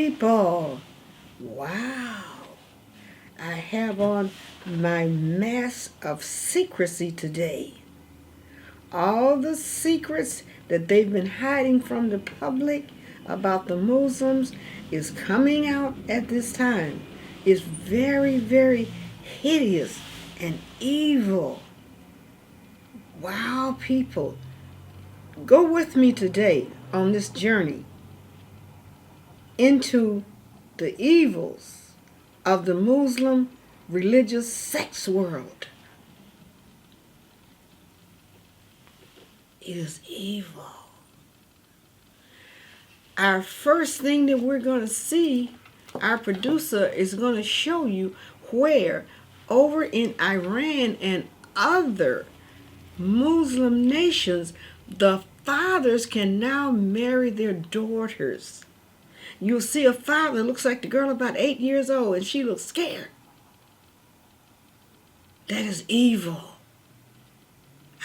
people. Wow. I have on my mask of secrecy today. All the secrets that they've been hiding from the public about the Muslims is coming out at this time. It's very, very hideous and evil. Wow, people. Go with me today on this journey into the evils of the Muslim religious sex world. It is evil. Our first thing that we're going to see, our producer is going to show you where over in Iran and other Muslim nations, the fathers can now marry their daughters. You'll see a father, looks like the girl about 8 years old, and she looks scared. That is evil.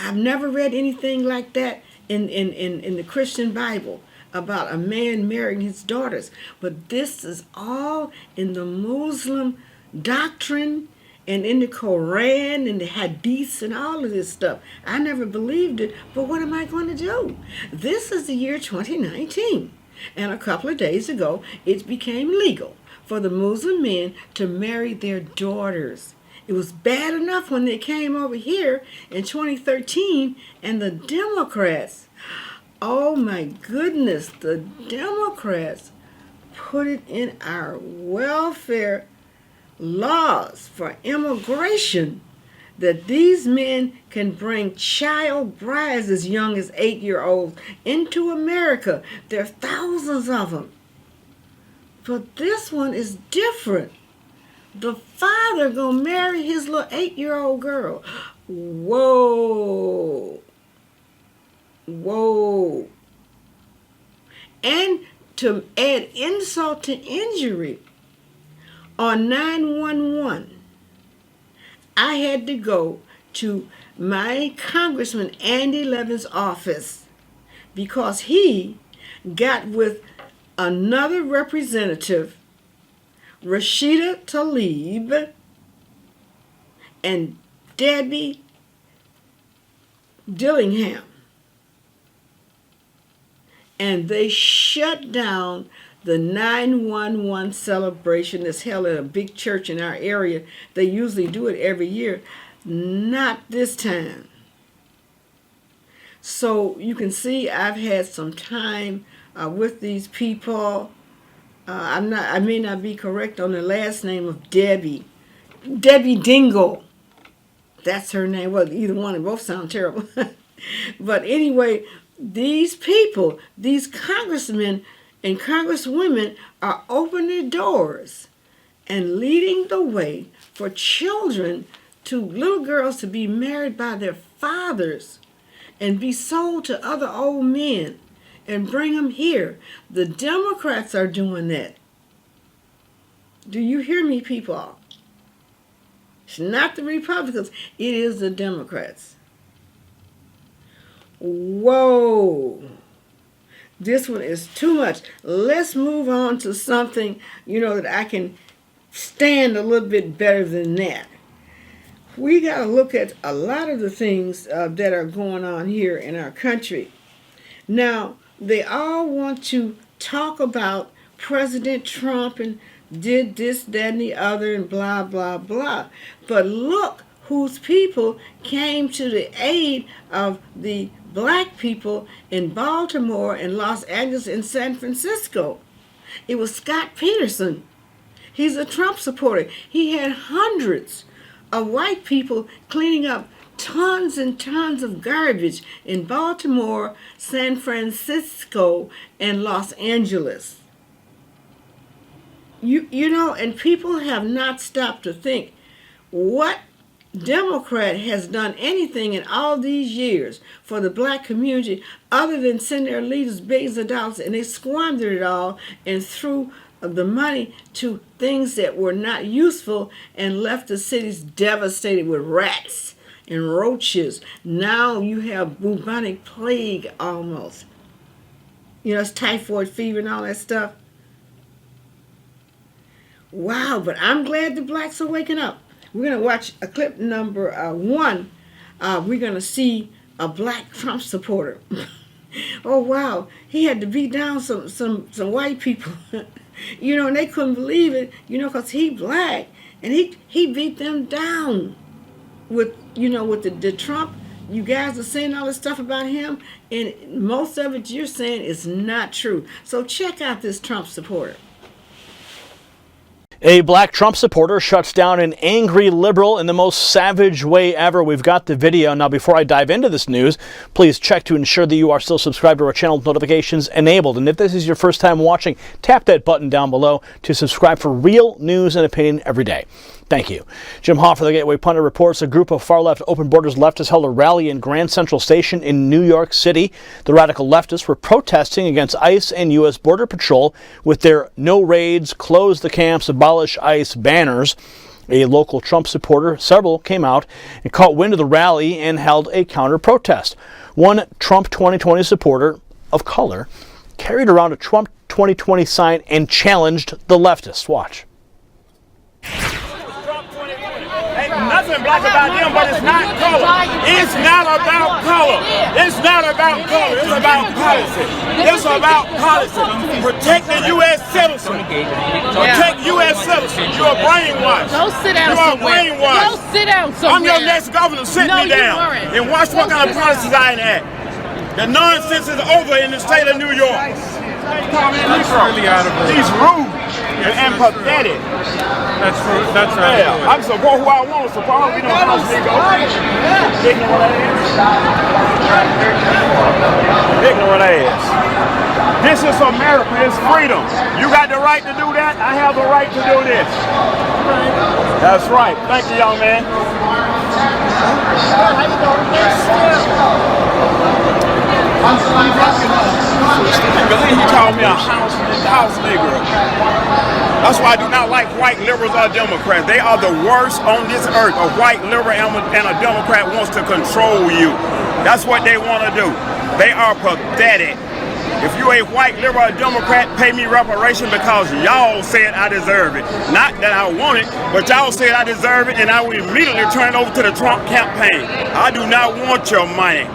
I've never read anything like that in the Christian Bible about a man marrying his daughters. But this is all in the Muslim doctrine and in the Quran and the Hadiths and all of this stuff. I never believed it, but what am I going to do? This is the year 2019. And a couple of days ago, it became legal for the Muslim men to marry their daughters. It was bad enough when they came over here in 2013 and the Democrats, oh my goodness, the Democrats put it in our welfare laws for immigration that these men can bring child brides as young as 8-year-olds into America. There are thousands of them. But this one is different. The father gonna marry his little 8-year-old girl. Whoa. Whoa. And to add insult to injury, on 911, I had to go to my Congressman Andy Levin's office because he got with another representative, Rashida Tlaib, and Debbie Dillingham. And they shut down the 911 celebration that's held at a big church in our area. They usually do it every year. Not this time. So you can see I've had some time with these people. I may not be correct on the last name of Debbie. Debbie Dingle. That's her name. Well, either one, and both sound terrible. But anyway, these people, these congressmen and congresswomen are opening doors and leading the way for children, to little girls, to be married by their fathers and be sold to other old men and bring them here. The Democrats are doing that. Do you hear me, people? It's not the Republicans. It is the Democrats. Whoa. This one is too much. Let's move on to something, that I can stand a little bit better than that. We got to look at a lot of the things that are going on here in our country. Now, they all want to talk about President Trump and did this, that, and the other, and blah, blah, blah. But look whose people came to the aid of the black people in Baltimore and Los Angeles and San Francisco. It was Scott Peterson. He's a Trump supporter. He had hundreds of white people cleaning up tons and tons of garbage in Baltimore, San Francisco, and Los Angeles. And people have not stopped to think, what Democrat has done anything in all these years for the black community other than send their leaders billions of dollars, and they squandered it all and threw the money to things that were not useful and left the cities devastated with rats and roaches. Now you have bubonic plague almost. It's typhoid fever and all that stuff. Wow, but I'm glad the blacks are waking up. We're going to watch a clip number one. We're going to see a black Trump supporter. Oh, wow. He had to beat down some white people. And they couldn't believe it, because he black. And he beat them down with, with the Trump. You guys are saying all this stuff about him, and most of it you're saying is not true. So check out this Trump supporter. A black Trump supporter shuts down an angry liberal in the most savage way ever. We've got the video. Now, before I dive into this news, please check to ensure that you are still subscribed to our channel with notifications enabled. And if this is your first time watching, tap that button down below to subscribe for real news and opinion every day. Thank you. Jim Hoffer, the Gateway Pundit, reports a group of far-left open borders leftists held a rally in Grand Central Station in New York City. The radical leftists were protesting against ICE and U.S. Border Patrol with their "No Raids, Close the Camps, Abolish ICE" banners. A local Trump supporter, several, came out and caught wind of the rally and held a counter-protest. One Trump 2020 supporter of color carried around a Trump 2020 sign and challenged the leftists. Watch. Nothing black about them, but it's not color. It's not about color. It's not about color. It's about policy. It's about policy. Protect the U.S. citizen. Protect U.S. citizens. You are brainwashed. Go sit down somewhere. You are brainwashed. Go sit down somewhere. I'm your next governor. Sit me down and watch what kind of policies I enact. The nonsense is over in the state of New York. He's rude and pathetic. That's right. Yeah, I can support who I want to support. We don't have to go. Ignorant ass. This is America. It's freedom. You got the right to do that. I have the right to do this. That's right. Thank you, young man. He called me a house nigger. That's why I do not like white liberals or Democrats. They are the worst on this earth. A white liberal and a Democrat wants to control you. That's what they want to do. They are pathetic. If you a white liberal or Democrat, pay me reparation because y'all said I deserve it. Not that I want it, but y'all said I deserve it, and I will immediately turn it over to the Trump campaign. I do not want your money.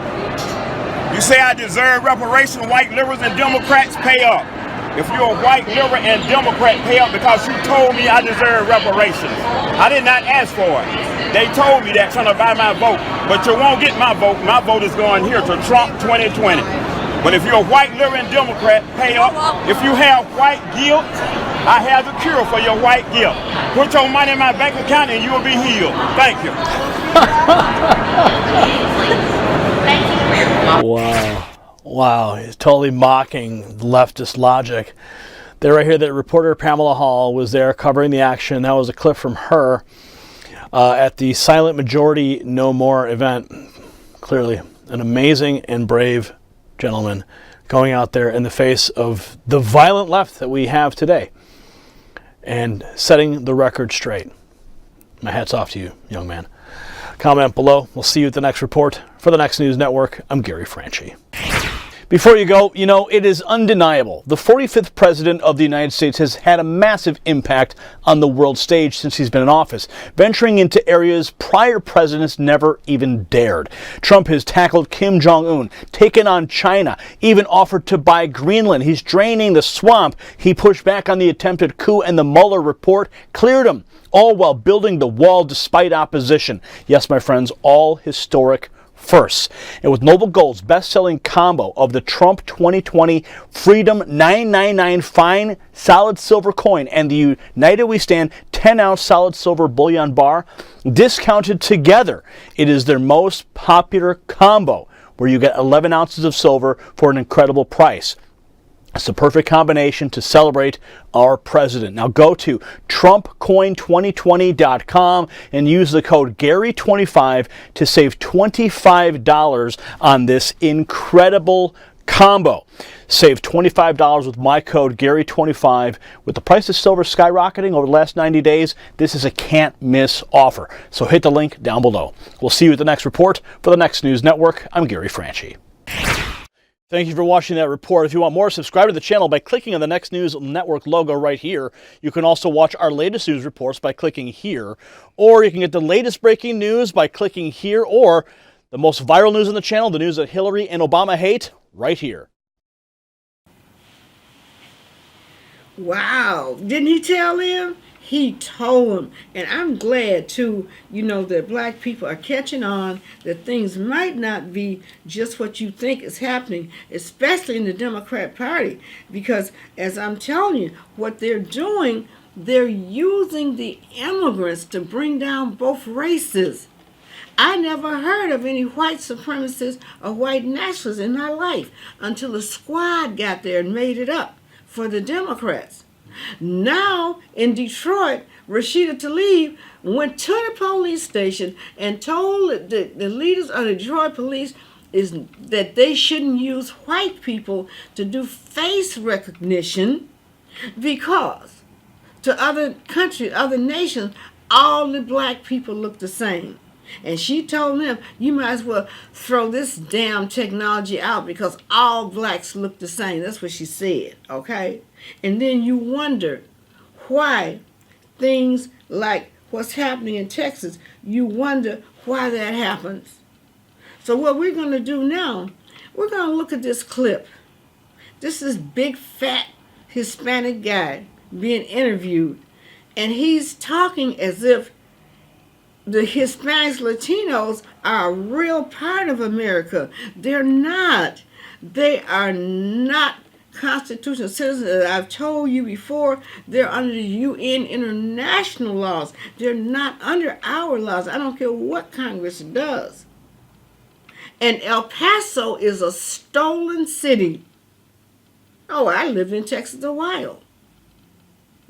You say I deserve reparation, white liberals and Democrats, pay up. If you're a white liberal and Democrat, pay up because you told me I deserve reparations. I did not ask for it. They told me that trying to buy my vote, but you won't get my vote. My vote is going here to Trump 2020. But if you're a white liberal and Democrat, pay up. If you have white guilt, I have the cure for your white guilt. Put your money in my bank account and you will be healed. Thank you. Wow, he's totally mocking leftist logic. There right here, that reporter Pamela Hall was there covering the action. That was a clip from her at the Silent Majority No More event. Clearly an amazing and brave gentleman going out there in the face of the violent left that we have today and setting the record straight. My hat's off to you, young man. Comment below. We'll see you at the next report. For the Next News Network, I'm Gary Franchi. Before you go, it is undeniable. The 45th President of the United States has had a massive impact on the world stage since he's been in office, venturing into areas prior presidents never even dared. Trump has tackled Kim Jong-un, taken on China, even offered to buy Greenland. He's draining the swamp. He pushed back on the attempted coup, and the Mueller report cleared him, all while building the wall despite opposition. Yes, my friends, all historic firsts. And with Noble Gold's best-selling combo of the Trump 2020 Freedom 999 fine solid silver coin and the United We Stand 10-ounce solid silver bullion bar, discounted together, it is their most popular combo, where you get 11 ounces of silver for an incredible price. It's the perfect combination to celebrate our president. Now go to TrumpCoin2020.com and use the code Gary25 to save $25 on this incredible combo. Save $25 with my code Gary25. With the price of silver skyrocketing over the last 90 days, this is a can't-miss offer. So hit the link down below. We'll see you at the next report. For the Next News Network, I'm Gary Franchi. Thank you for watching that report. If you want more, subscribe to the channel by clicking on the Next News Network logo right here. You can also watch our latest news reports by clicking here, or you can get the latest breaking news by clicking here, or the most viral news on the channel, the news that Hillary and Obama hate, right here. Wow. Didn't he tell them? He told them. And I'm glad, too, that black people are catching on, that things might not be just what you think is happening, especially in the Democrat Party. Because, as I'm telling you, what they're doing, they're using the immigrants to bring down both races. I never heard of any white supremacists or white nationalists in my life until the squad got there and made it up for the Democrats. Now, in Detroit, Rashida Tlaib went to the police station and told the leaders of the Detroit police that they shouldn't use white people to do face recognition because to other countries, other nations, all the black people look the same. And she told them, you might as well throw this damn technology out because all blacks look the same. That's what she said, okay? And then you wonder why things like what's happening in Texas, you wonder why that happens. So what we're going to do now, we're going to look at this clip. This is big, fat Hispanic guy being interviewed, and he's talking as if the Hispanics, Latinos are a real part of America. They're not. They are not constitutional citizens. As I've told you before, they're under the UN international laws. They're not under our laws. I don't care what Congress does. And El Paso is a stolen city. Oh, I lived in Texas a while.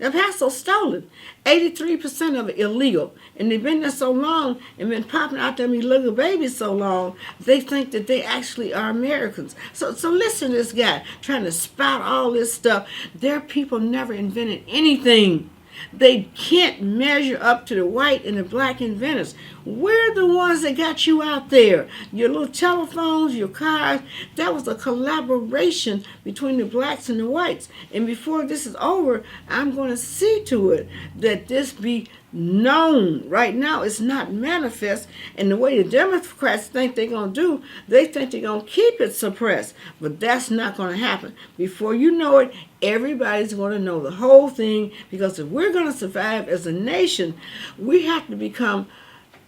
El Paso's stolen. 83% of it illegal. And they've been there so long and been popping out them illegal babies so long, they think that they actually are Americans. So listen to this guy trying to spout all this stuff. Their people never invented anything. They can't measure up to the white and the black inventors. We're the ones that got you out there. Your little telephones, your cars, that was a collaboration between the blacks and the whites. And before this is over, I'm going to see to it that this be known. Right now, it's not manifest. And the way the Democrats think they're going to do, they think they're going to keep it suppressed. But that's not going to happen. Before you know it, everybody's going to know the whole thing, because if we're going to survive as a nation, we have to become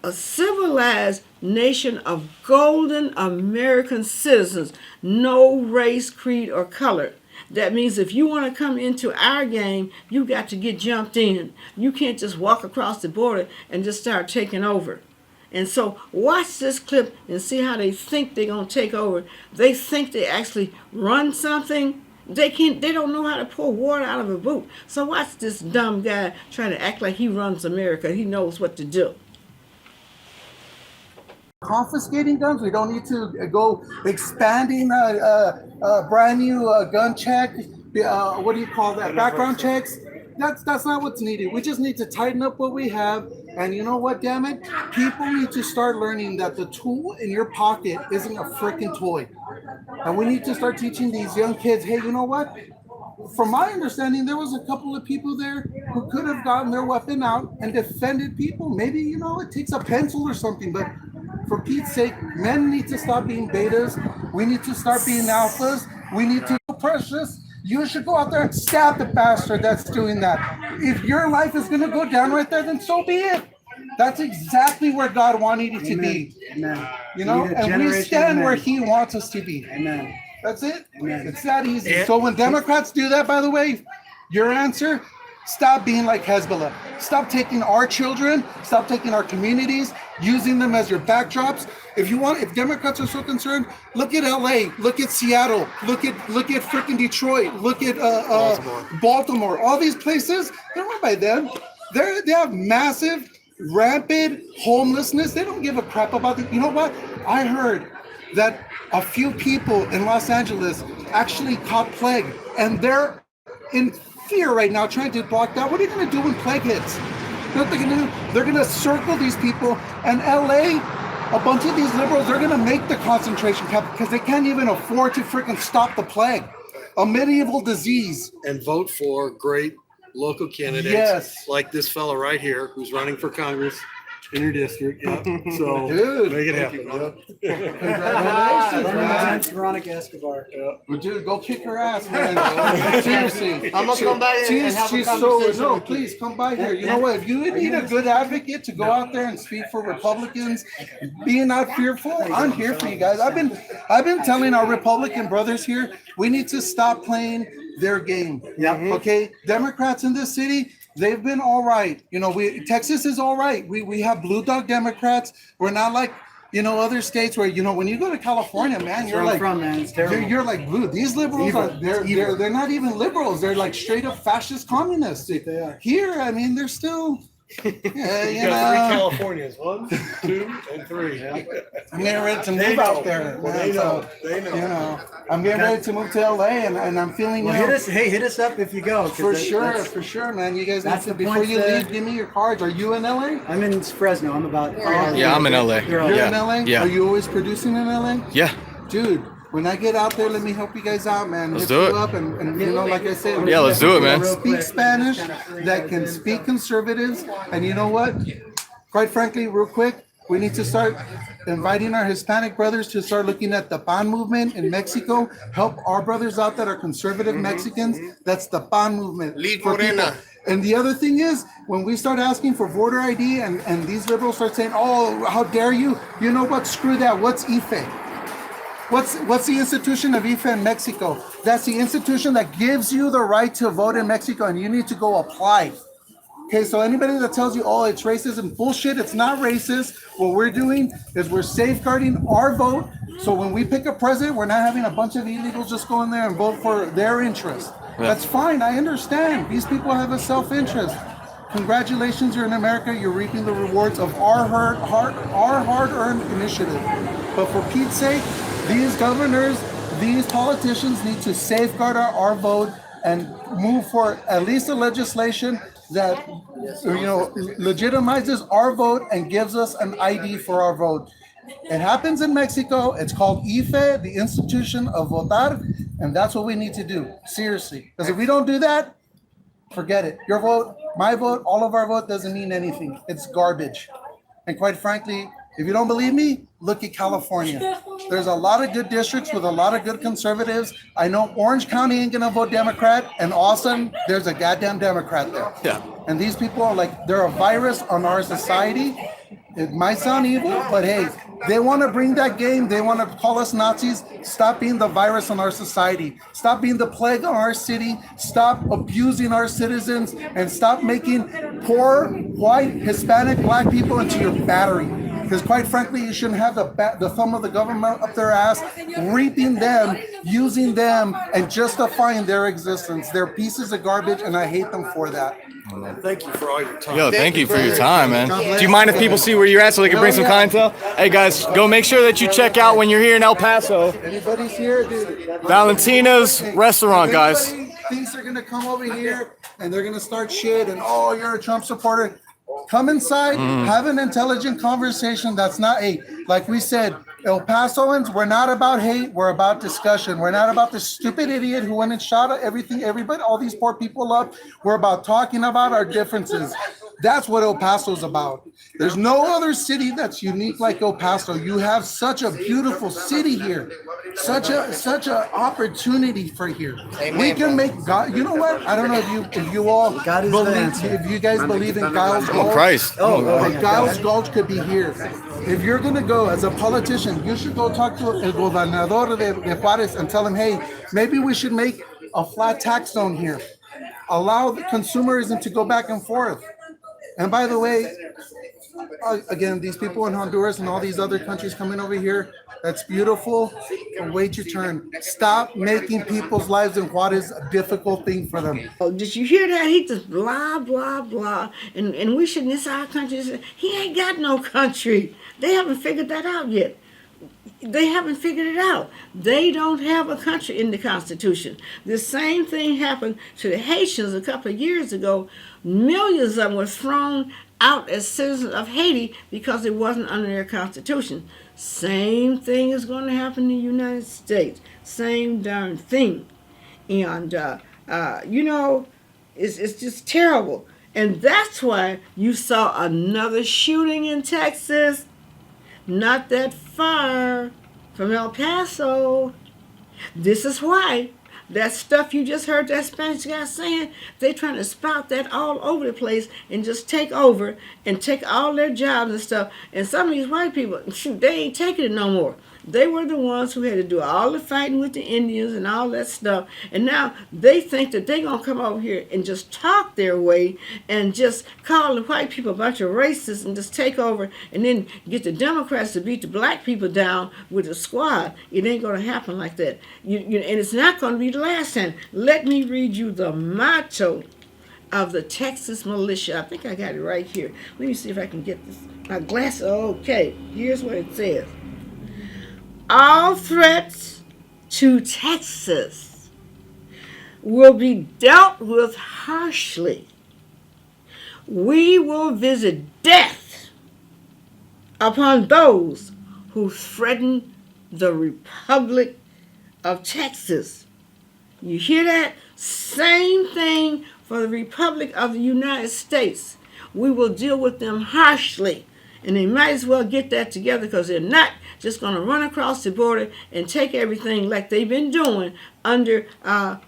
a civilized nation of golden American citizens, no race, creed, or color. That means if you want to come into our game, you got to get jumped in. You can't just walk across the border and just start taking over. And so watch this clip and see how they think they're going to take over. They think they actually run something. They don't know how to pour water out of a boot. So watch this dumb guy trying to act like he runs America. He knows what to do. Confiscating guns. We don't need to go expanding brand new gun check. What do you call that? Background checks. That's not what's needed. We just need to tighten up what we have. And you know what, damn it? People need to start learning that the tool in your pocket isn't a freaking toy. And we need to start teaching these young kids, hey, you know what? From my understanding, there was a couple of people there who could have gotten their weapon out and defended people. Maybe, it takes a pencil or something, but for Pete's sake, men need to stop being betas. We need to start being alphas. We need to be precious. You should go out there and stab the bastard that's doing that. If your life is going to go down right there, then so be it. That's exactly where God wanted it to be. Amen. And we stand where He wants us to be. Amen. That's it. Amen. It's that easy. So when Democrats do that, by the way, your answer, stop being like Hezbollah. Stop taking our children, stop taking our communities, using them as your backdrops. If Democrats are so concerned, look at LA, look at Seattle, look at freaking Detroit, look at Baltimore. All these places, they're run by them. They have massive, rampant homelessness. They don't give a crap about it. You know what? I heard that a few people in Los Angeles actually caught plague, and they're in fear right now trying to block that. What are you going to do when plague hits? You know what they're going to do? They're going to circle these people, and LA A bunch of these liberals, they're going to make the concentration camp because they can't even afford to freaking stop the plague. A medieval disease. And vote for great local candidates. Yes. Like this fella right here who's running for Congress in your district. Yeah. So Dude. make it happen. Yeah. Congratulations, man. Veronica Escobar. Well, dude, go kick her ass, man. Seriously. I'm gonna come by and have a she's conversation no, with you. please come by here. You know what? If you need a good advocate to go out there and speak for Republicans, being not fearful, I'm here for you guys. I've been telling our Republican brothers here, we need to stop playing their game. Yeah. Okay. Democrats in this city, they've been all right. You know, Texas is all right. We have blue dog Democrats. We're not like, you know, other states where, you know, when you go to California, man, you're like, man. It's terrible. you're like, blue. These liberals are they're not even liberals. They're like straight up fascist communists. They are. Here, I mean, they're still. Yeah, you You got know, 3 Californias. 1, 2, and 3. I'm getting ready to They move know. out there. Well, man, they know. so, They know. You know, I'm getting ready to move to LA, and I'm feeling, you Well, know, hit us up if you go. 'cause for that's- sure, man. You guys need that's to, the before point you that- leave, give me your cards. Are you in LA? I'm in Fresno. I'm about. Yeah, I'm in LA. You're all- You're Yeah. in LA? Yeah. Are you always producing in LA? Yeah. Dude, when I get out there, let me help you guys out, man. Let's Hit do you it. up and you know, like I said, Yeah, let's do it, man. Speak Spanish, that can speak conservatives, and you know what? Quite frankly, real quick, we need to start inviting our Hispanic brothers to start looking at the PAN movement in Mexico. Help our brothers out that are conservative Mexicans. That's the PAN movement. Lead for people. Morena. And the other thing is, when we start asking for voter ID and these liberals start saying, oh, how dare you? You know what? Screw that. What's IFE? What's the institution of IFE in Mexico? That's the institution that gives you the right to vote in Mexico, and you need to go apply. Okay, so anybody that tells you, oh, it's racism, bullshit, it's not racist. What we're doing is we're safeguarding our vote. So when we pick a president, we're not having a bunch of illegals just go in there and vote for their interest. That's fine, I understand. These people have a self-interest. Congratulations, you're in America. You're reaping the rewards of our hard-earned initiative. But for Pete's sake, these governors, these politicians need to safeguard our vote and move for at least a legislation that, you know, legitimizes our vote and gives us an ID for our vote. It happens in Mexico. It's called IFE, the Institution of Votar, and that's what we need to do. Seriously, because if we don't do that, forget it. Your vote, my vote, all of our vote doesn't mean anything. It's garbage. And quite frankly, if you don't believe me, look at California. There's a lot of good districts with a lot of good conservatives. I know Orange County ain't gonna vote Democrat, and all of a sudden, there's a goddamn Democrat there. Yeah. And these people are like, they're a virus on our society. It might sound evil, but hey, they want to bring that game. They want to call us Nazis. Stop being the virus on our society. Stop being the plague on our city. Stop abusing our citizens and stop making poor, white, Hispanic, black people into your battery. Because quite frankly, you shouldn't have the thumb of the government up their ass, reaping them, using them, and justifying their existence. They're pieces of garbage, and I hate them for that. Thank you for all your time. Yo, thank you for your time, man. Do you mind if people see where you're at so they can bring some clientele? Hey, guys, go make sure that you check out when you're here in El Paso. Anybody's here, dude? Valentina's restaurant, guys. Anybody thinks they're gonna come over here and they're gonna start shit and oh, you're a Trump supporter. Come inside, have an intelligent conversation. That's not hate. Like we said, El Pasoans, we're not about hate. We're about discussion. We're not about this stupid idiot who went and shot everybody, all these poor people up. We're about talking about our differences. That's what El Paso's about. There's no other city that's unique like El Paso. You have such a beautiful city here, such a opportunity for here. We can make God. You know what? I don't know if you all God is the believe, answer. if you guys believe in Giles Gulch. Oh, Christ. Giles Gulch could be here. If you're going to go as a politician, you should go talk to El Gobernador de Juárez and tell him, hey, maybe we should make a flat tax zone here. Allow the consumerism to go back and forth. And by the way, again, these people in Honduras and all these other countries coming over here, that's beautiful. But wait your turn. Stop making people's lives in Juárez a difficult thing for them. Oh, did you hear that? He just blah, blah, blah. And we should, this our country. He ain't got no country. They haven't figured that out yet. They haven't figured it out. They don't have a country in the Constitution. The same thing happened to the Haitians a couple of years ago. Millions of them were thrown out as citizens of Haiti because it wasn't under their constitution. Same thing is going to happen in the United States. Same darn thing. And, you know, it's just terrible. And that's why you saw another shooting in Texas, not that far from El Paso. This is why. That stuff you just heard that Spanish guy saying, they trying to spout that all over the place and just take over and take all their jobs and stuff. And some of these white people, shoot, they ain't taking it no more. They were the ones who had to do all the fighting with the Indians and all that stuff. And now they think that they're going to come over here and just talk their way and just call the white people a bunch of racists and just take over and then get the Democrats to beat the black people down with a squad. It ain't going to happen like that. And it's not going to be the last time. Let me read you the motto of the Texas militia. I think I got it right here. Let me see if I can get this. My glasses. Okay, here's what it says. All threats to Texas will be dealt with harshly. We will visit death upon those who threaten the Republic of Texas. You hear that? Same thing for the Republic of the United States. We will deal with them harshly. And they might as well get that together because they're not just going to run across the border and take everything like they've been doing under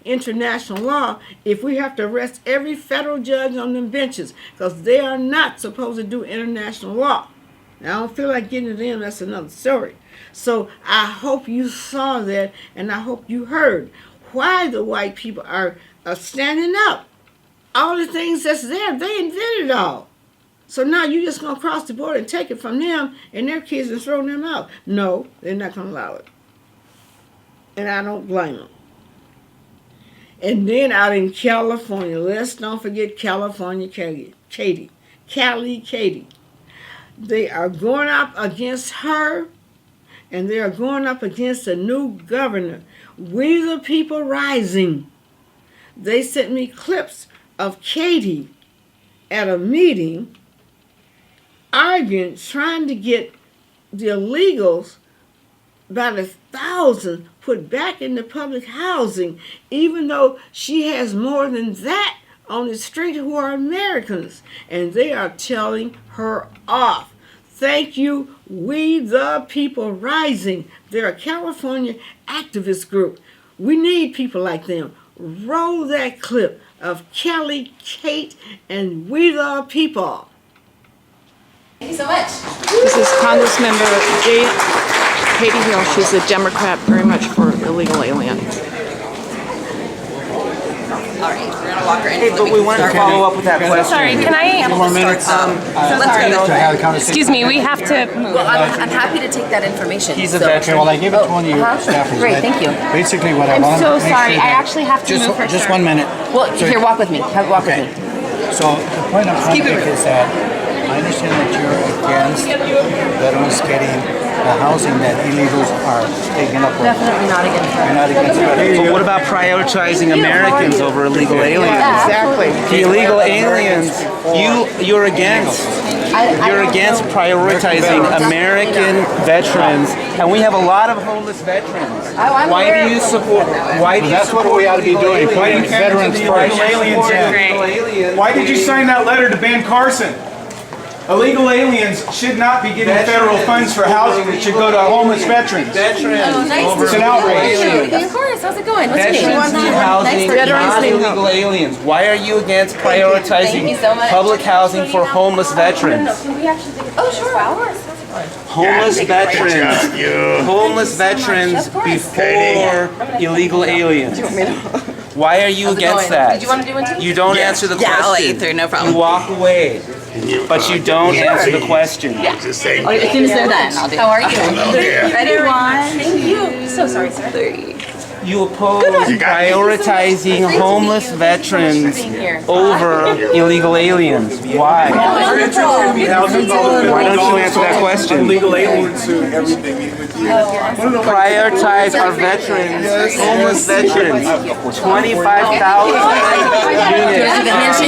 international law if we have to arrest every federal judge on them benches because they are not supposed to do international law. Now, I don't feel like getting to them. That's another story. So I hope you saw that and I hope you heard why the white people are standing up. All the things that's there, they invented it all. So now you're just going to cross the border and take it from them and their kids and throw them out. No, they're not going to allow it. And I don't blame them. And then out in California, let's don't forget California Katie. They are going up against her and they are going up against a new governor. We the people rising. They sent me clips of Katie at a meeting arguing, trying to get the illegals by the thousand put back into public housing, even though she has more than that on the street who are Americans. And they are telling her off. Thank you, We the People Rising. They're a California activist group. We need people like them. Roll that clip of Kelly, Kate, and We the People. Thank you so much. This is Congressmember Katie Hill. She's a Democrat, very much for illegal aliens. All right, we're gonna walk her in. Hey, but we want to follow up with that question. Sorry, can I? More minutes. Let's go. Excuse me, we have to. Well, I'm happy to take that information. He's a veteran. Well, I gave it to one of your staffers. Great, thank you. Basically, what I I'm want so to make sorry. sure I that- actually have to move for Just sure. 1 minute. Well, here, walk with me. Walk with me. So the point I'm trying to make is that I understand that you're against veterans getting the housing that illegals are taking up. Definitely not against You're her. not against veterans. But what about prioritizing Americans over illegal aliens? Exactly. The illegal aliens, you're against. You're against prioritizing American veterans, and we have a lot of homeless veterans. I'm Why aware do you of- support? Why do you That's what support we ought to be illegal doing, putting aliens? veterans Why do first. you support illegal aliens? Why did you sign that letter to ban Carson? Illegal aliens should not be getting federal funds for housing. It should go to homeless veterans. Veterans nice over to It's an outrage. Of course. How's it going? What's your name? Veterans need housing, not illegal aliens. Why are you against Thank you prioritizing so much. public housing for homeless veterans? Oh, sure. Homeless veterans. Homeless veterans Of course. before illegal aliens. Why are you How's it against going? that? Did you want to do one too? You don't answer the Yeah, question. I'll let you through, no problem. You walk away, but you don't answer the question. Yeah. As soon as they're done, I'll do it. How are you? Ready? One. Thank you. So sorry, sir. 3. You oppose prioritizing homeless veterans over illegal aliens. Why? Why don't you answer that question? Illegal aliens who everything with you. Prioritize our veterans, homeless veterans. 25,000 units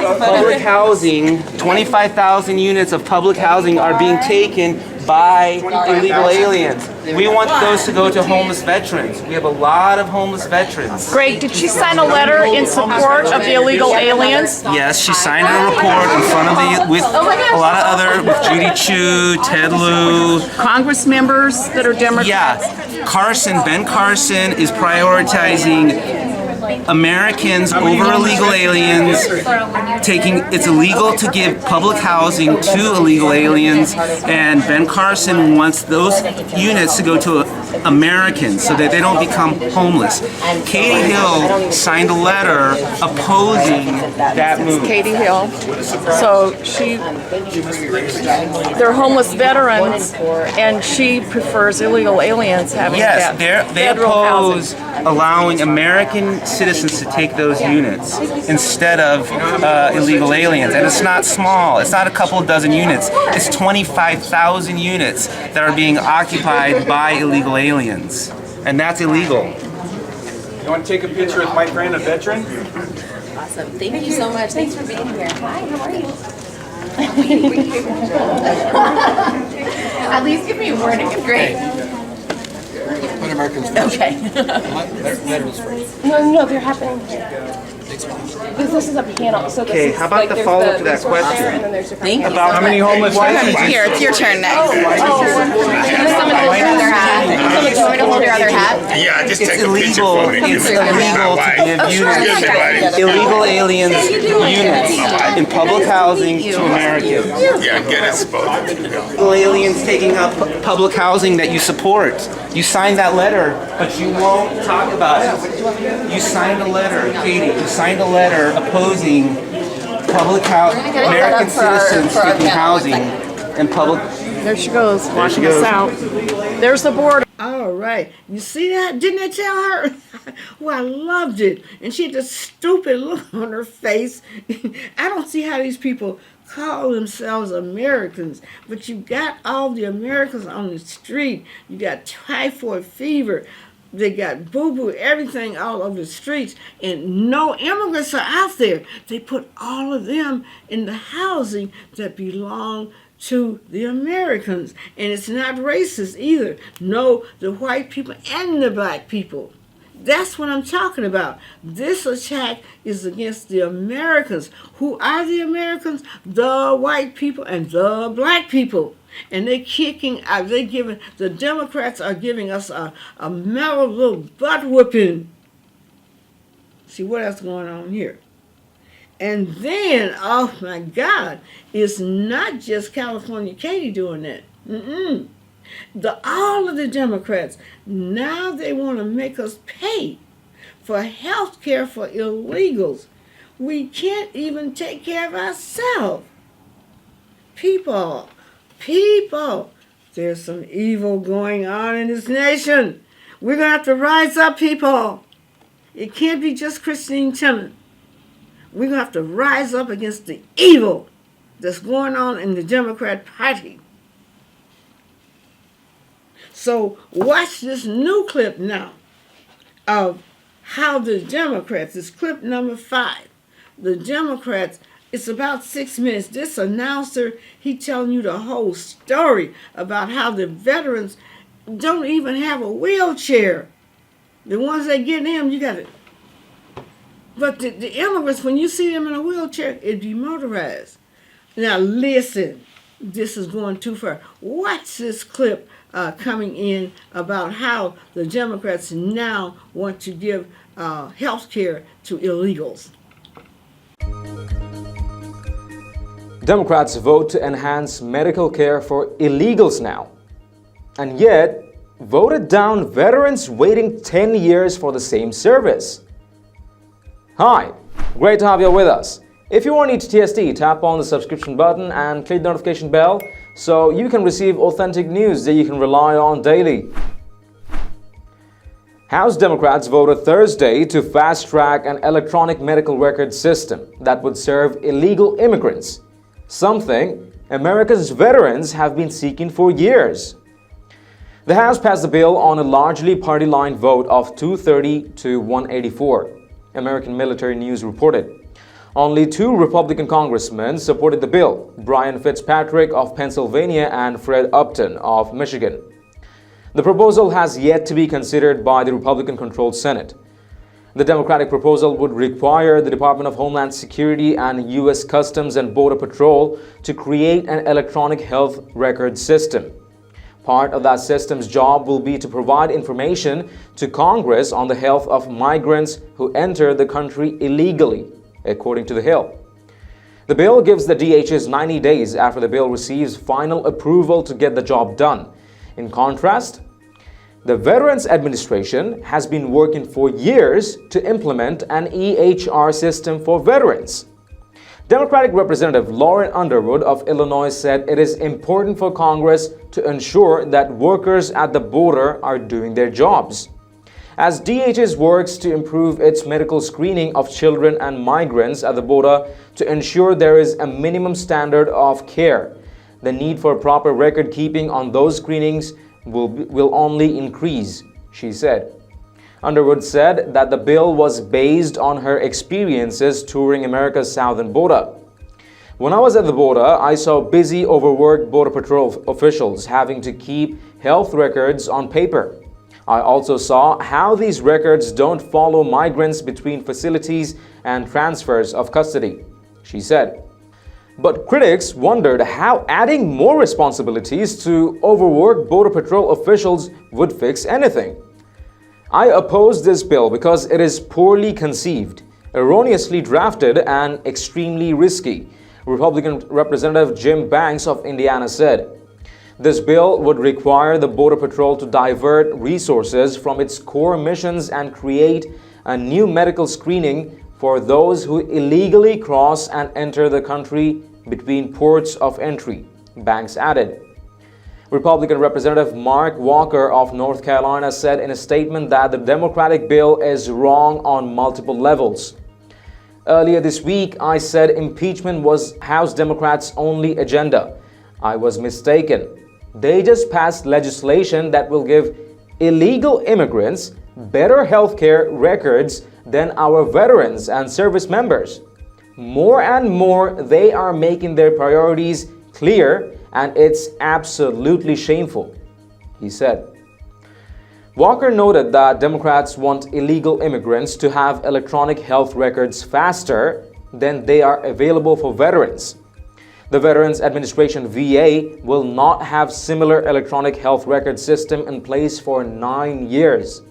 of public housing. 25,000 units of public housing are being taken by illegal aliens. We want those to go to homeless veterans. We have a lot of homeless veterans. Greg, did she sign a letter in support of the illegal aliens? Yes, she signed a report in front of with a lot of other, with Judy Chu, Ted Lieu. Congress members that are Democrats? Yeah, Ben Carson is prioritizing Americans over illegal aliens, it's illegal to give public housing to illegal aliens, and Ben Carson wants those units to go to Americans so that they don't become homeless. Katie Hill signed a letter opposing that move. Katie Hill. So they're homeless veterans, and she prefers illegal aliens having that. Yes, they oppose allowing American citizens to take those units instead of illegal aliens. And it's not small. It's not a couple dozen units. It's 25,000 units that are being occupied by illegal aliens. And that's illegal. You want to take a picture with my friend, a veteran? Awesome. Thank you so much. Thanks for being here. Hi, how are you? At least give me a warning. It's great. Put Americans first. Okay. Veterans first. No, they're happening here. This is a panel, so Okay, how about the follow-up to that question? Thank you. About how many homeless veterans? Here, it's your turn next. Someone hold your other hat. Someone do you want me to hold your other hat? Yeah, just It's take a picture illegal. for me. It's illegal to give units, illegal aliens units in public housing to Americans. Yeah, get it supposed. Illegal aliens taking up public housing that you support. You signed that letter, but you won't talk about it. You signed a letter, Katie. You signed a letter opposing American citizens taking housing in public. There she goes, watching us out. There's the board. All right. You see that? Didn't I tell her? Well, I loved it. And she had this stupid look on her face. I don't see how these people call themselves Americans, but you got all the Americans on the street. You got typhoid fever. They got boo-boo, everything all over the streets, and no immigrants are out there. They put all of them in the housing that belong to the Americans. And it's not racist either. No, the white people and the black people. That's what I'm talking about. This attack is against the Americans. Who are the Americans? The white people and the black people. And they're kicking out, the Democrats are giving us a mellow little butt whooping. See what else going on here? And then, oh my God, it's not just California Katie doing that. All of the Democrats, now they want to make us pay for health care for illegals. We can't even take care of ourselves. People, there's some evil going on in this nation. We're going to have to rise up, people. It can't be just Christine Timmon. We're going to have to rise up against the evil that's going on in the Democrat Party. So watch this new clip now of how the Democrats, it's clip number 5. The Democrats, it's about 6 minutes. This announcer, he telling you the whole story about how the veterans don't even have a wheelchair. The ones that get them, you got it. But the immigrants, when you see them in a wheelchair, it'd be motorized. Now listen, this is going too far. Watch this clip coming in about how the Democrats now want to give health care to illegals. Democrats vote to enhance medical care for illegals now, and yet voted down veterans waiting 10 years for the same service. Hi, great to have you with us. If you are new to TST, tap on the subscription button and click the notification bell so you can receive authentic news that you can rely on daily. House Democrats voted Thursday to fast-track an electronic medical record system that would serve illegal immigrants, something America's veterans have been seeking for years. The House passed the bill on a largely party-line vote of 230 to 184, American Military News reported. Only 2 Republican congressmen supported the bill, Brian Fitzpatrick of Pennsylvania and Fred Upton of Michigan. The proposal has yet to be considered by the Republican-controlled Senate. The Democratic proposal would require the Department of Homeland Security and U.S. Customs and Border Patrol to create an electronic health record system. Part of that system's job will be to provide information to Congress on the health of migrants who enter the country illegally, according to the Hill. The bill gives the DHS 90 days after the bill receives final approval to get the job done. In contrast, the Veterans Administration has been working for years to implement an EHR system for veterans. Democratic Representative Lauren Underwood of Illinois said it is important for Congress to ensure that workers at the border are doing their jobs. As DHS works to improve its medical screening of children and migrants at the border to ensure there is a minimum standard of care, the need for proper record keeping on those screenings will only increase, she said. Underwood said that the bill was based on her experiences touring America's southern border. When I was at the border, I saw busy, overworked Border Patrol officials having to keep health records on paper. I also saw how these records don't follow migrants between facilities and transfers of custody, she said. But critics wondered how adding more responsibilities to overworked Border Patrol officials would fix anything. I oppose this bill because it is poorly conceived, erroneously drafted, and extremely risky, Republican Representative Jim Banks of Indiana said. This bill would require the Border Patrol to divert resources from its core missions and create a new medical screening for those who illegally cross and enter the country between ports of entry, Banks added. Republican Representative Mark Walker of North Carolina said in a statement that the Democratic bill is wrong on multiple levels. Earlier this week, I said impeachment was House Democrats' only agenda. I was mistaken. They just passed legislation that will give illegal immigrants better health care records than our veterans and service members. More and more, they are making their priorities clear, and it's absolutely shameful, he said. Walker noted that Democrats want illegal immigrants to have electronic health records faster than they are available for veterans. The Veterans Administration VA will not have similar electronic health record system in place for 9 years.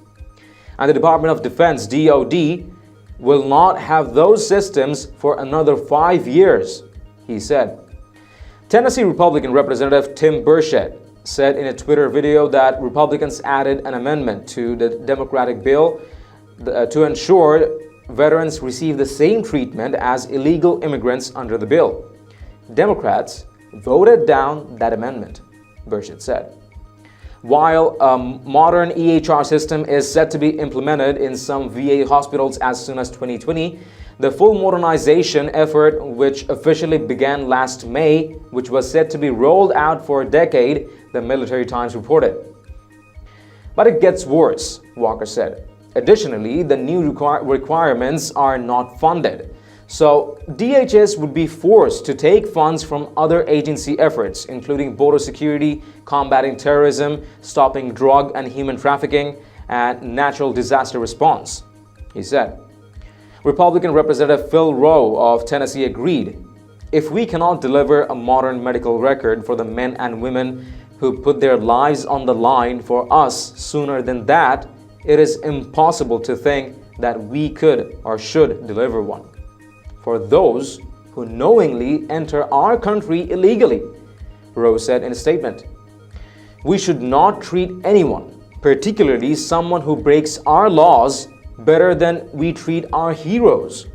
And the Department of Defense, DoD, will not have those systems for another 5 years, he said. Tennessee Republican Representative Tim Burchett said in a Twitter video that Republicans added an amendment to the Democratic bill to ensure veterans receive the same treatment as illegal immigrants under the bill. Democrats voted down that amendment, Burchett said. While a modern EHR system is set to be implemented in some VA hospitals as soon as 2020, the full modernization effort, which officially began last May, which was set to be rolled out for a decade, the Military Times reported. But it gets worse, Walker said. Additionally, the new requirements are not funded. So DHS would be forced to take funds from other agency efforts, including border security, combating terrorism, stopping drug and human trafficking, and natural disaster response, he said. Republican Representative Phil Rowe of Tennessee agreed. If we cannot deliver a modern medical record for the men and women who put their lives on the line for us sooner than that, it is impossible to think that we could or should deliver one for those who knowingly enter our country illegally, Rowe said in a statement. We should not treat anyone, particularly someone who breaks our laws, better than we treat our heroes.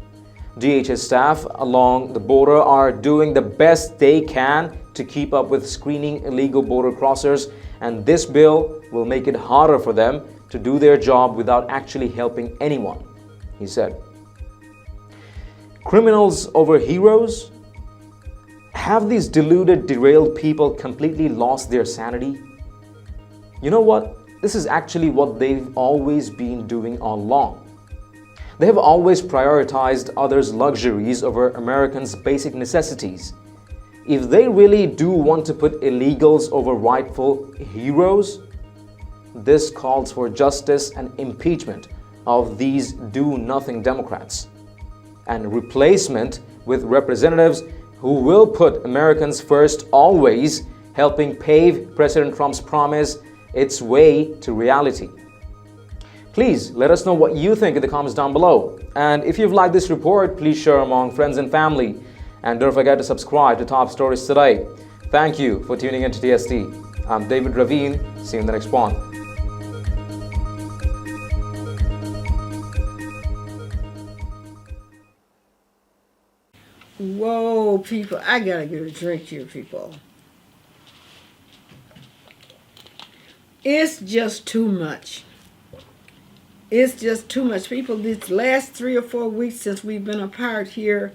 DHS staff along the border are doing the best they can to keep up with screening illegal border crossers, and this bill will make it harder for them to do their job without actually helping anyone, he said. Criminals over heroes? Have these deluded, derailed people completely lost their sanity? You know what? This is actually what they've always been doing all along. They have always prioritized others' luxuries over Americans' basic necessities. If they really do want to put illegals over rightful heroes, this calls for justice and impeachment of these do-nothing Democrats, and replacement with representatives who will put Americans first, always helping pave President Trump's promise its way to reality. Please let us know what you think in the comments down below. And if you've liked this report, please share among friends and family. And don't forget to subscribe to Top Stories Today. Thank you for tuning in to TST. I'm David Ravine. See you in the next one. Whoa, people. I gotta get a drink here, people. It's just too much. It's just too much. People, these last 3 or 4 weeks since we've been apart here,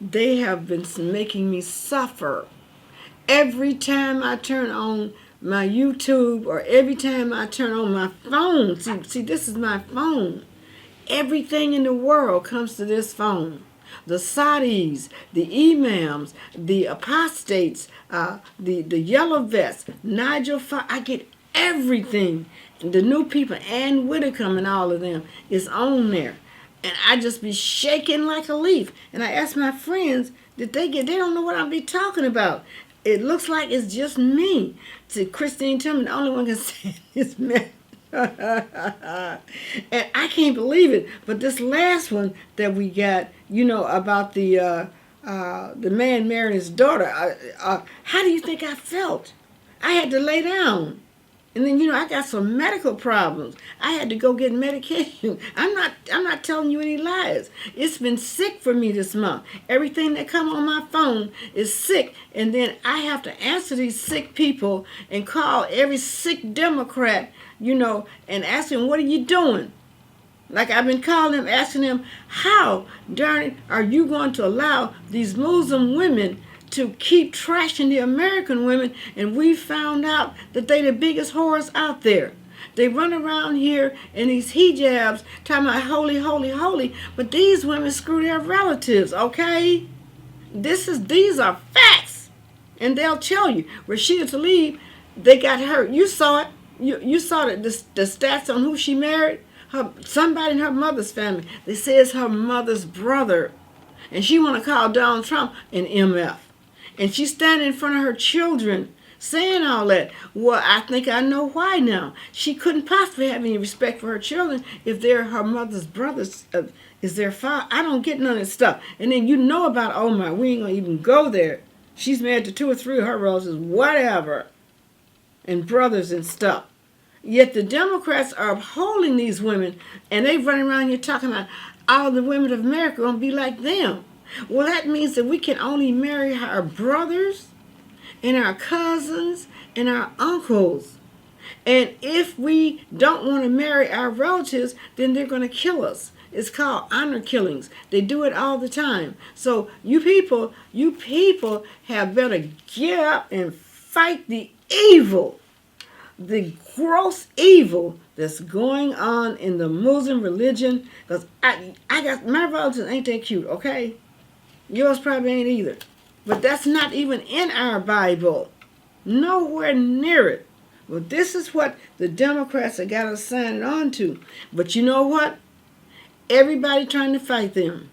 they have been making me suffer. Every time I turn on my YouTube or every time I turn on my phone, see, this is my phone. Everything in the world comes to this phone. The Saudis, the imams, the apostates, the yellow vests, Nigel Farage, I get everything. The new people, Ann Whitcomb and all of them, is on there. And I just be shaking like a leaf. And I ask my friends, they don't know what I'll be talking about. It looks like it's just me. See, Christine Timmon, the only one can say it's me. And I can't believe it. But this last one that we got, about the man marrying his daughter, how do you think I felt? I had to lay down. And then, I got some medical problems. I had to go get medication. I'm not telling you any lies. It's been sick for me this month. Everything that come on my phone is sick. And then I have to answer these sick people and call every sick Democrat, and ask them, what are you doing? Like I've been calling them, asking them, how, darn it, are you going to allow these Muslim women to keep trashing the American women? And we found out that they the biggest whores out there. They run around here in these hijabs talking about holy, holy, holy, but these women screw their relatives, okay? These are facts. And they'll tell you, Rashida Tlaib, they got hurt. You saw it. You saw the stats on who she married. Somebody in her mother's family. They say it's her mother's brother. And she want to call Donald Trump an MF. And she's standing in front of her children saying all that. Well, I think I know why now. She couldn't possibly have any respect for her children if they're her mother's brothers, is their father. I don't get none of this stuff. And then about Omar. We ain't going to even go there. She's married to 2 or 3 of her relatives, whatever, and brothers and stuff. Yet the Democrats are upholding these women, and they running around here talking about all the women of America are going to be like them. Well, that means that we can only marry our brothers and our cousins and our uncles. And if we don't want to marry our relatives, then they're going to kill us. It's called honor killings. They do it all the time. So you people have better get up and fight the evil, the gross evil that's going on in the Muslim religion. Because I got my relatives ain't that cute, okay? Yours probably ain't either. But that's not even in our Bible. Nowhere near it. Well, this is what the Democrats have got us signing on to. But you know what? Everybody trying to fight them.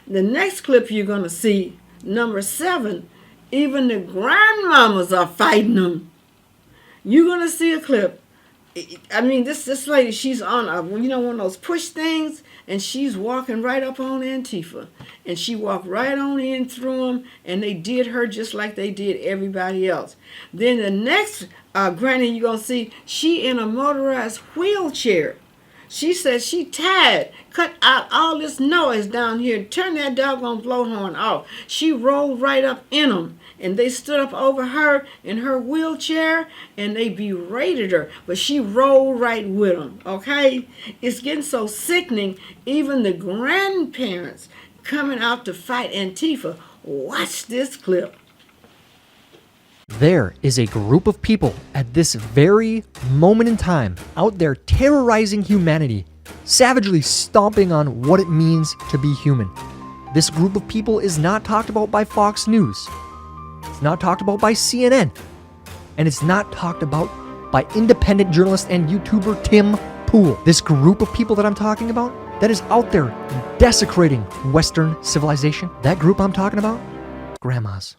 The next clip you're going to see, number 7, even the grandmamas are fighting them. You're going to see a clip. I mean, this lady, she's on one of those push things, and she's walking right up on Antifa. And she walked right on in through them, and they did her just like they did everybody else. Then the next granny you're going to see, she in a motorized wheelchair. She said she tired. Cut out all this noise down here. Turn that doggone blow horn off. She rolled right up in them. And they stood up over her in her wheelchair and they berated her. But she rolled right with them, okay? It's getting so sickening. Even the grandparents coming out to fight Antifa. Watch this clip. There is a group of people at this very moment in time out there terrorizing humanity, savagely stomping on what it means to be human. This group of people is not talked about by Fox News. It's not talked about by CNN. And it's not talked about by independent journalist and YouTuber Tim Pool. This group of people that I'm talking about that is out there desecrating Western civilization, that group I'm talking about, grandmas.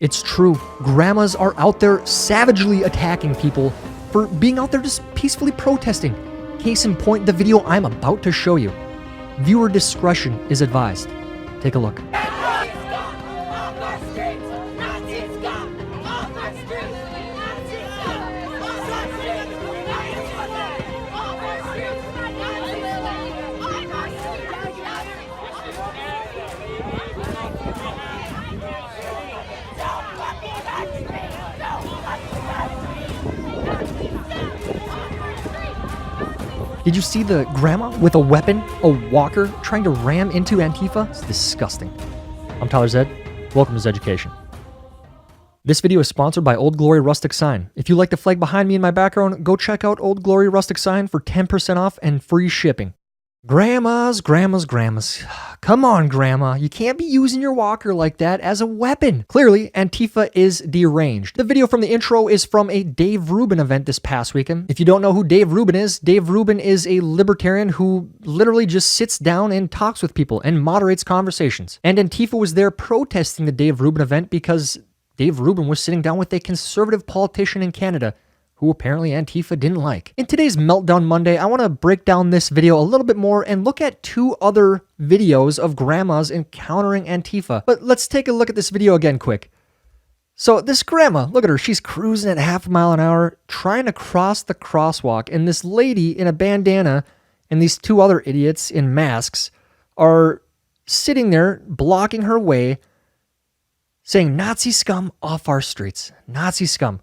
It's true, grandmas are out there savagely attacking people for being out there just peacefully protesting. Case in point, the video I'm about to show you. Viewer discretion is advised. Take a look. Did you see the grandma with a weapon, a walker, trying to ram into Antifa? It's disgusting. I'm Tyler Zed. Welcome to Zeducation. This video is sponsored by Old Glory Rustic Sign. If you like the flag behind me in my background, go check out Old Glory Rustic Sign for 10% off and free shipping. Grandmas. Come on, grandma. You can't be using your walker like that as a weapon. Clearly, Antifa is deranged. The video from the intro is from a Dave Rubin event this past weekend. If you don't know who Dave Rubin is a libertarian who literally just sits down and talks with people and moderates conversations. And Antifa was there protesting the Dave Rubin event because Dave Rubin was sitting down with a conservative politician in Canada who apparently Antifa didn't like. In today's Meltdown Monday, I want to break down this video a little bit more and look at two other videos of grandmas encountering Antifa. But let's take a look at this video again quick. So this grandma, look at her, she's cruising at half a mile an hour, trying to cross the crosswalk, and this lady in a bandana and these two other idiots in masks are sitting there blocking her way, saying, "Nazi scum off our streets, Nazi scum."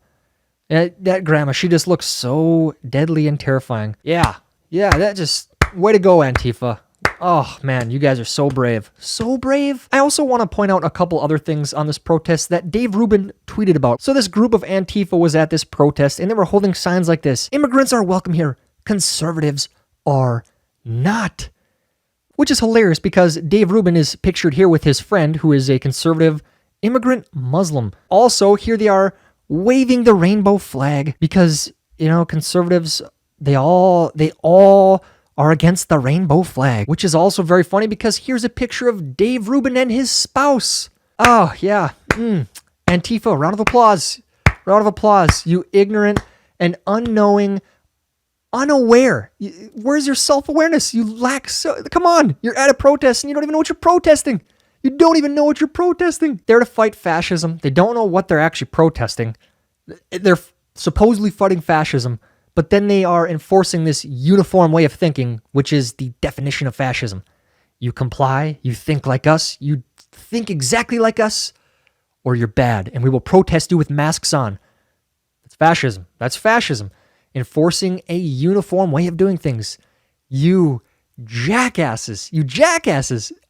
That grandma, she just looks so deadly and terrifying. Yeah, that just, way to go, Antifa. Oh man, you guys are so brave. So brave. I also want to point out a couple other things on this protest that Dave Rubin tweeted about. So this group of Antifa was at this protest and they were holding signs like this: "Immigrants are welcome here, conservatives are not." Which is hilarious because Dave Rubin is pictured here with his friend who is a conservative immigrant Muslim. Also, here they are waving the rainbow flag because, you know, conservatives, they all are against the rainbow flag, which is also very funny because here's a picture of Dave Rubin and his spouse. Oh, yeah. Antifa, round of applause. Round of applause. You ignorant and unknowing, unaware. Where's your self-awareness? You lack come on. You're at a protest and you don't even know what you're protesting. You don't even know what you're protesting. They're to fight fascism. They don't know what they're actually protesting. They're supposedly fighting fascism, but then they are enforcing this uniform way of thinking, which is the definition of fascism. You comply, you think like us, you think exactly like us, or you're bad, and we will protest you with masks on. That's fascism. That's fascism. Enforcing a uniform way of doing things. You jackasses,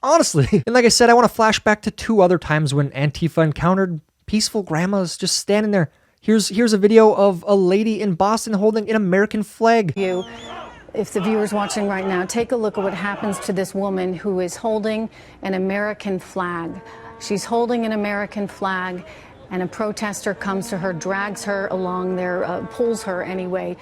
honestly. And like I said, I want to flash back to two other times when Antifa encountered peaceful grandmas just standing there. Here's a video of a lady in Boston holding an American flag. If the viewers watching right now, take a look at what happens to this woman who is holding an American flag. She's holding an American flag and a protester comes to her, drags her along there, pulls her anyway.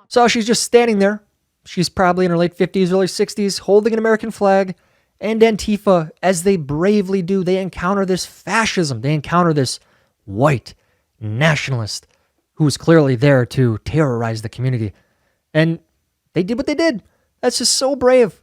So she's just standing there. She's probably in her late 50s, early 60s, holding an American flag. And Antifa, as they bravely do, they encounter this fascism. They encounter this white nationalist who was clearly there to terrorize the community. And they did what they did. That's just so brave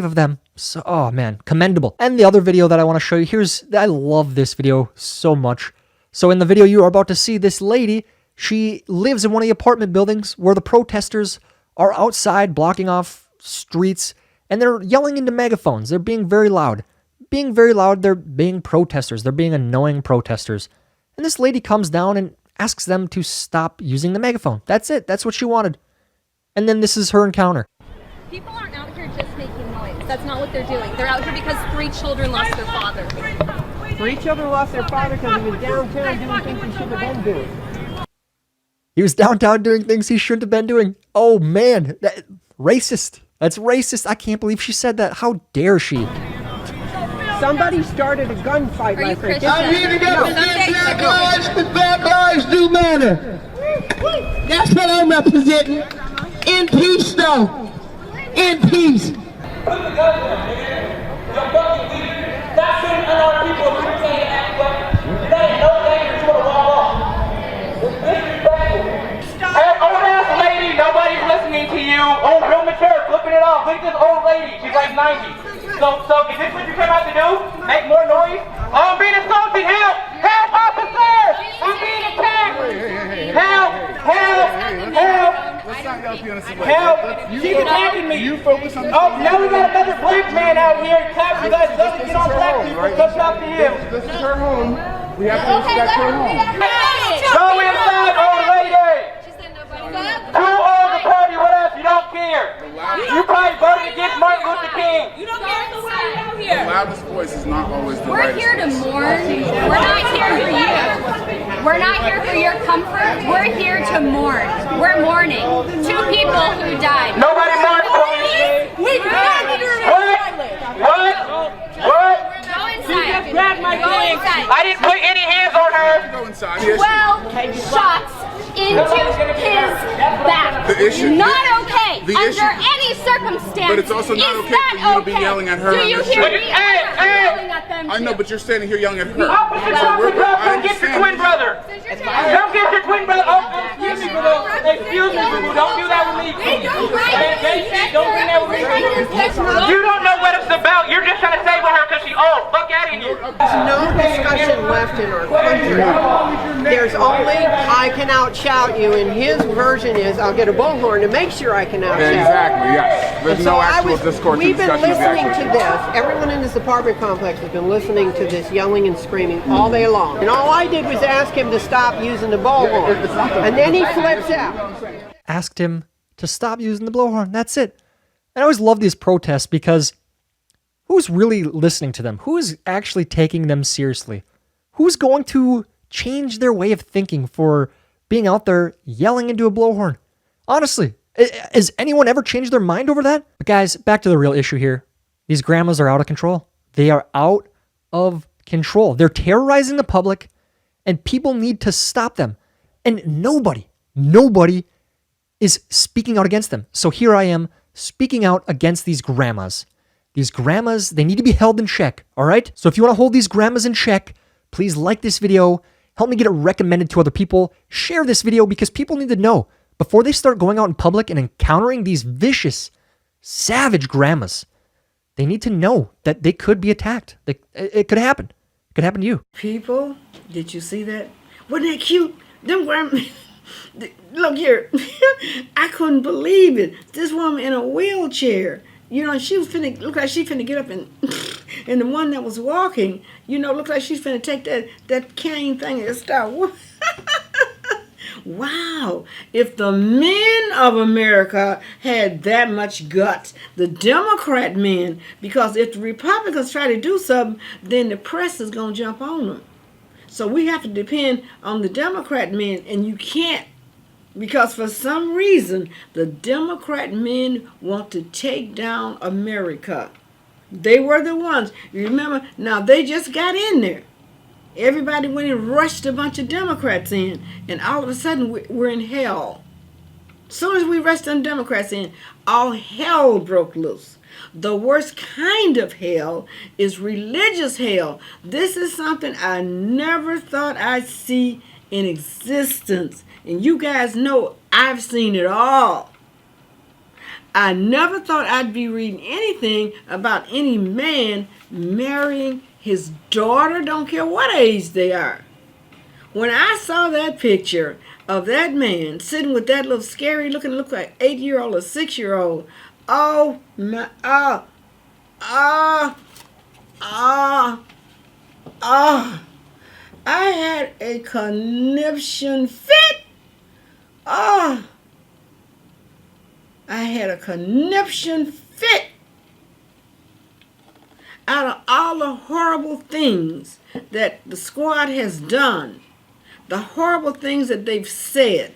of them. So, oh man, commendable. And the other video that I want to show you, I love this video so much. So in the video you are about to see, this lady, She lives in one of the apartment buildings where the protesters are outside blocking off streets, and they're yelling into megaphones. They're being very loud. Being very loud, they're being protesters. They're being annoying protesters. And this lady comes down and asks them to stop using the megaphone. That's it. That's what she wanted. And then this is her encounter. People aren't out here just making noise. That's not what they're doing. They're out here because 3 children lost their father. 3 children lost their father because he was downtown doing things he shouldn't have been doing. He was downtown doing things he shouldn't have been doing. Oh man, racist. That's racist. I can't believe she said that. How dare she? Somebody started a gunfight last night. I'm here to represent black lives, because black lives do matter. That's what I'm representing. In peace, though. In peace. Hey, old ass lady, nobody's listening to you. Oh, real mature, flipping it off. Look at this old lady. She's like 90. So is this what you came out to do? Make more noise? Oh, I'm being assaulted. Help! Help, officer! I'm being attacked! Help! Help! Help! Help! She's attacking me! You focus on. Oh, now we got another black man out here. You guys doesn't get on black people. Let's talk to him. This is her home. We have to respect her home. Go inside, old lady! Too old to party with us, you don't care. You probably voted against Martin Luther King. You don't care so why are you out here? The loudest voice is not always the We're here to mourn. We're not here for you. We're not here for your comfort. We're here to mourn. We're mourning 2 people who died. Nobody mourns for me. We What? What? Go inside. She just grabbed my Go leg. inside. I didn't put any hands on her. Go inside. 12 shots into his back. The issue- Not okay. the Under issue- any circumstance. But it's also not Is okay that for you to be okay? yelling at her Do on you the hear street. me? I'm yelling at them I know, too. but you're standing here yelling at her. Officer, come get your twin brother. Come get your twin brother. Oh, excuse me, boo. Excuse me, boo. Don't do that with me. Don't do that with me. You don't know what it's about. You're just trying to save her because she's old. Fuck out of here. There's no discussion left in our country. There's only, I can outshout you, and his version is, I'll get a bullhorn to make sure I can outshout you. Exactly, yes. There's And no so actual discourse. we've been discussion of the listening actual to this. Everyone in this apartment complex has been listening to this yelling and screaming all day long. And all I did was ask him to stop using the bullhorn. And then he flips out. Asked him to stop using the blowhorn. That's it. And I always love these protests because who's really listening to them? Who is actually taking them seriously? Who's going to change their way of thinking for being out there yelling into a blowhorn? Honestly, has anyone ever changed their mind over that? But guys, back to the real issue here. These grandmas are out of control. They are out of control. They're terrorizing the public, and people need to stop them. And nobody is speaking out against them. So here I am speaking out against these grandmas. These grandmas, they need to be held in check, all right? So if you want to hold these grandmas in check, please like this video, help me get it recommended to other people, share this video because people need to know before they start going out in public and encountering these vicious, savage grandmas. They need to know that they could be attacked. It could happen. It could happen to you. People, did you see that? Wasn't that cute? Them grandma. Look here. I couldn't believe it. This woman in a wheelchair. You know, she was finna, look like she finna get up and the one that was walking, you know, looked like she's finna take that cane thing and start. Wow. If the men of America had that much guts, the Democrat men, because if the Republicans try to do something, then the press is going to jump on them. So we have to depend on the Democrat men, and you can't, because for some reason, the Democrat men want to take down America. They were the ones. You remember? Now, they just got in there. Everybody went and rushed a bunch of Democrats in, and all of a sudden, we're in hell. As soon as we rushed them Democrats in, all hell broke loose. The worst kind of hell is religious hell. This is something I never thought I'd see in existence. And you guys know I've seen it all. I never thought I'd be reading anything about any man marrying his daughter, don't care what age they are. When I saw that picture of that man sitting with that little scary looking, look like 8-year-old or 6-year-old, oh my, I had a conniption fit. I had a conniption fit. Out of all the horrible things that the squad has done, the horrible things that they've said,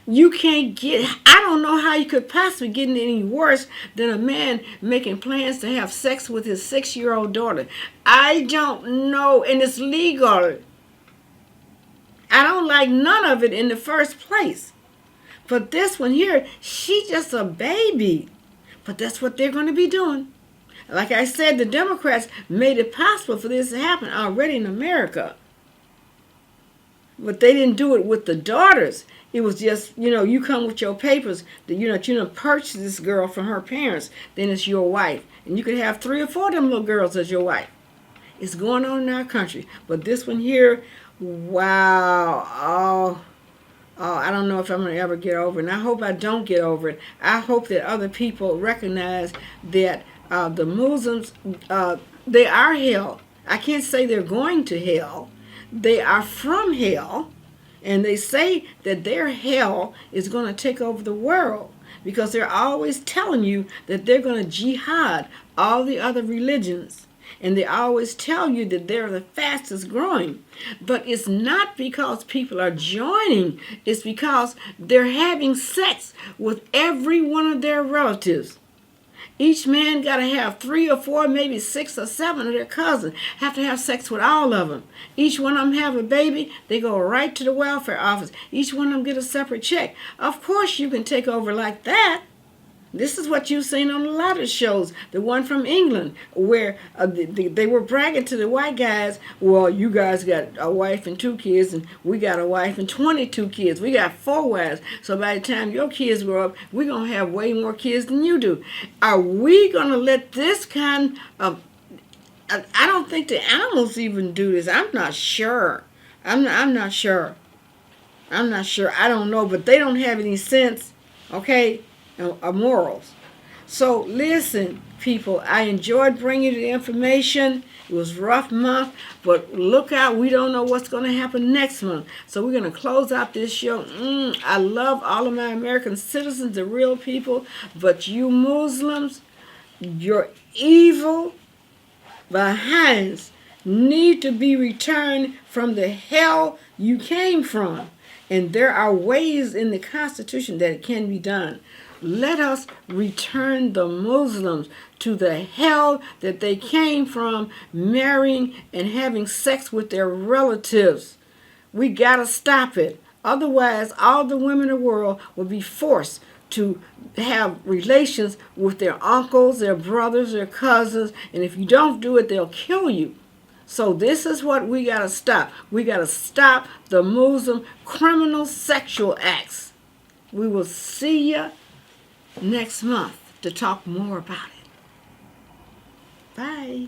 you can't get, I don't know how you could possibly get any worse than a man making plans to have sex with his 6-year-old daughter. I don't know, and it's legal. I don't like none of it in the first place. But this one here, she's just a baby. But that's what they're going to be doing. Like I said, the Democrats made it possible for this to happen already in America. But they didn't do it with the daughters. It was just, you come with your papers that you purchased this girl from her parents, then it's your wife. And you could have 3 or 4 of them little girls as your wife. It's going on in our country. But this one here, wow. Oh, I don't know if I'm going to ever get over it. And I hope I don't get over it. I hope that other people recognize that the Muslims, they are hell. I can't say they're going to hell. They are from hell. And they say that their hell is going to take over the world because they're always telling you that they're going to jihad all the other religions. And they always tell you that they're the fastest growing. But it's not because people are joining. It's because they're having sex with every one of their relatives. Each man got to have 3 or 4, maybe 6 or 7 of their cousins. Have to have sex with all of them. Each one of them have a baby. They go right to the welfare office. Each one of them get a separate check. Of course you can take over like that. This is what you've seen on a lot of shows. The one from England where they were bragging to the white guys, well, you guys got a wife and 2 kids, and we got a wife and 22 kids. We got 4 wives. So by the time your kids grow up, we're going to have way more kids than you do. Are we going to let this kind of... I don't think the animals even do this. I'm not sure. I'm not sure. I'm not sure. I don't know. But they don't have any sense, okay? Morals. So listen, people, I enjoyed bringing you the information. It was a rough month, but look out, we don't know what's going to happen next month. So we're going to close out this show. I love all of my American citizens, the real people, but you Muslims, your evil behinds need to be returned from the hell you came from. And there are ways in the Constitution that it can be done. Let us return the Muslims to the hell that they came from, marrying and having sex with their relatives. We gotta stop it. Otherwise, all the women in the world will be forced to have relations with their uncles, their brothers, their cousins, and if you don't do it, they'll kill you. So this is what we gotta stop. We gotta stop the Muslim criminal sexual acts. We will see you next month to talk more about it. Bye.